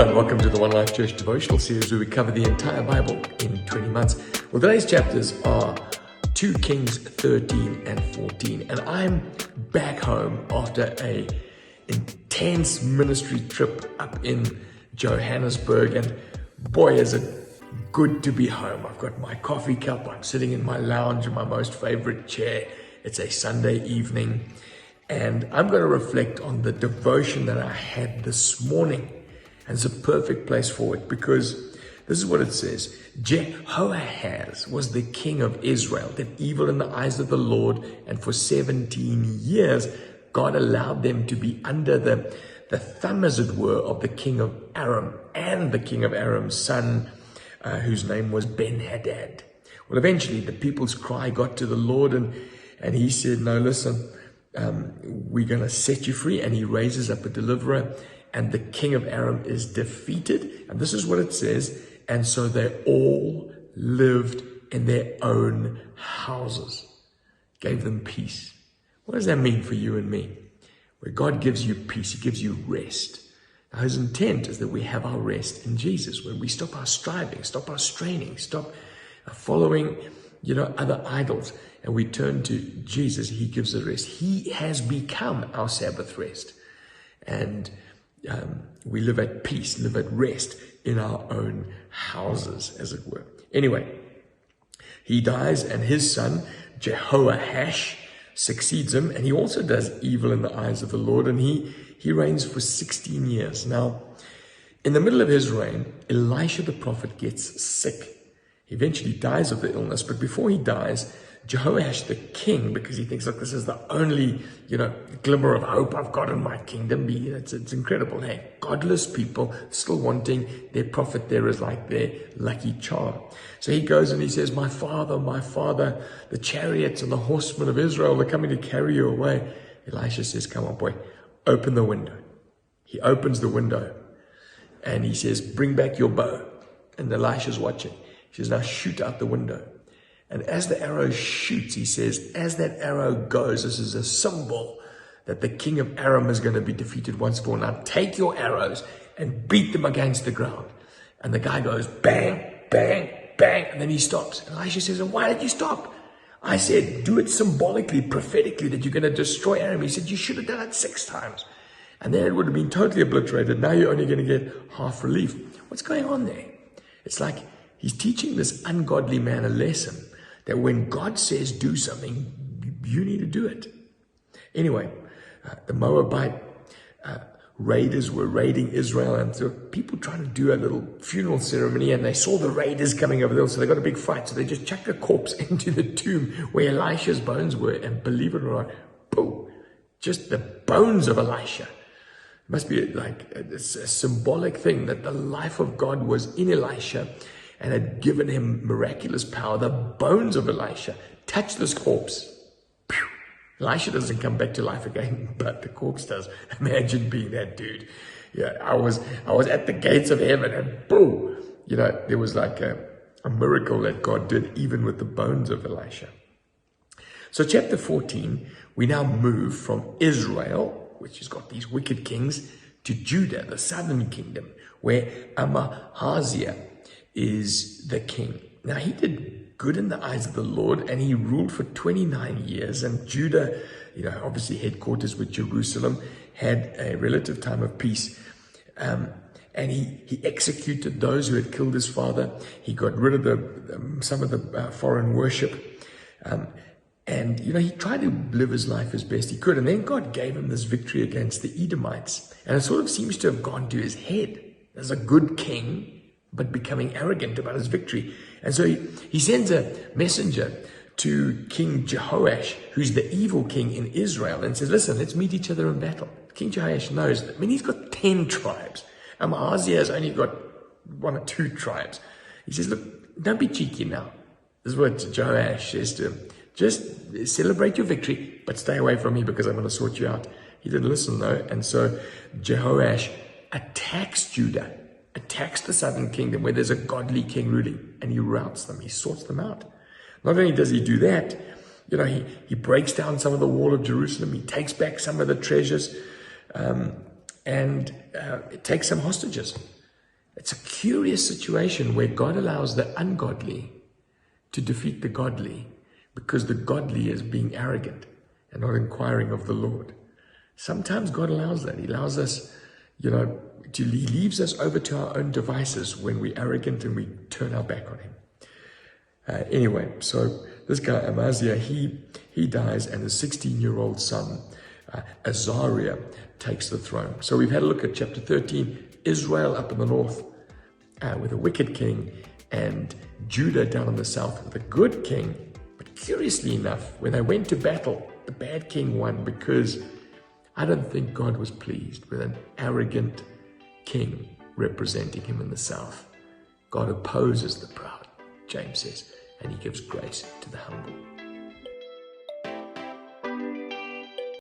Hello and welcome to the One Life Church devotional series where we cover the entire Bible in 20 months. Well, today's chapters are 2 Kings 13 and 14, and I'm back home after a intense ministry trip up in Johannesburg, and boy is it good to be home. I've got my coffee cup, I'm sitting in my lounge in my most favorite chair. It's a Sunday evening, and I'm going to reflect on the devotion that I had this morning. And it's a perfect place for it because this is what it says. Jehoahaz was the king of Israel, did evil in the eyes of the Lord, and for 17 years, God allowed them to be under the thumb, as it were, of the king of Aram and the king of Aram's son, whose name was Ben-Hadad. Well, eventually, the people's cry got to the Lord, and he said, no, listen, we're going to set you free. And he raises up a deliverer. And the king of Aram is defeated. And this is what it says. And so they all lived in their own houses. Gave them peace. What does that mean for you and me? Where God gives you peace, he gives you rest. Now, his intent is that we have our rest in Jesus. When we stop our striving, stop our straining, stop following, other idols, and we turn to Jesus, he gives us rest. He has become our Sabbath rest. And we live at peace, live at rest in our own houses, as it were. Anyway, he dies, and his son, Jehoash, succeeds him, and he also does evil in the eyes of the Lord, and he reigns for 16 years. Now, in the middle of his reign, Elisha the prophet gets sick. He eventually dies of the illness, but before he dies, Jehoash the king, because he thinks, look, this is the only, glimmer of hope I've got in my kingdom. It's incredible. Hey, godless people still wanting their prophet there is like their lucky charm. So he goes and he says, my father, the chariots and the horsemen of Israel are coming to carry you away. Elisha says, come on, boy, open the window. He opens the window and he says, bring back your bow. And Elisha's watching. He says, now shoot out the window. And as the arrow shoots, he says, as that arrow goes, this is a symbol that the king of Aram is going to be defeated once for all. Now take your arrows and beat them against the ground. And the guy goes, bang, bang, bang. And then he stops. And Elisha says, and why did you stop? I said, do it symbolically, prophetically, that you're going to destroy Aram. He said, you should have done it 6 times. And then it would have been totally obliterated. Now you're only going to get half relief. What's going on there? It's like he's teaching this ungodly man a lesson. That when God says do something, you need to do it. Anyway, the Moabite raiders were raiding Israel, and so people trying to do a little funeral ceremony, and they saw the raiders coming over there, so they got a big fight. So they just chucked a corpse into the tomb where Elisha's bones were, and believe it or not, boom, just the bones of Elisha. It must be like a symbolic thing that the life of God was in Elisha and had given him miraculous power. The bones of Elisha touch this corpse. Pew! Elisha doesn't come back to life again, but the corpse does. Imagine being that dude. Yeah, I was at the gates of heaven, and boom, there was like a miracle that God did even with the bones of Elisha. So chapter 14, we now move from Israel, which has got these wicked kings, to Judah, the southern kingdom, where Amaziah is the king. Now, he did good in the eyes of the Lord, and he ruled for 29 years. And Judah, obviously headquarters with Jerusalem, had a relative time of peace. And he executed those who had killed his father. He got rid of some of the foreign worship. And he tried to live his life as best he could. And then God gave him this victory against the Edomites. And it sort of seems to have gone to his head as a good king, but becoming arrogant about his victory. And so he sends a messenger to King Jehoash, who's the evil king in Israel, and says, listen, let's meet each other in battle. King Jehoash knows that. He's got 10 tribes. Amaziah has only got 1 or 2 tribes. He says, look, don't be cheeky now. This is what Jehoash says to him. Just celebrate your victory, but stay away from me because I'm going to sort you out. He didn't listen, though. And so Jehoash attacks Judah, attacks the southern kingdom where there's a godly king ruling, and he routs them. He sorts them out. Not only does he do that, he breaks down some of the wall of Jerusalem. He takes back some of the treasures and takes some hostages. It's a curious situation where God allows the ungodly to defeat the godly because the godly is being arrogant and not inquiring of the Lord. Sometimes God allows that. He allows us, He leaves us over to our own devices when we're arrogant and we turn our back on Him. Anyway, so this guy Amaziah, he dies, and his 16-year-old son Azariah takes the throne. So we've had a look at chapter 13, Israel up in the north with a wicked king, and Judah down in the south with a good king. But curiously enough, when they went to battle, the bad king won, because I don't think God was pleased with an arrogant king representing him in the south. God opposes the proud, James says, and He gives grace to the humble.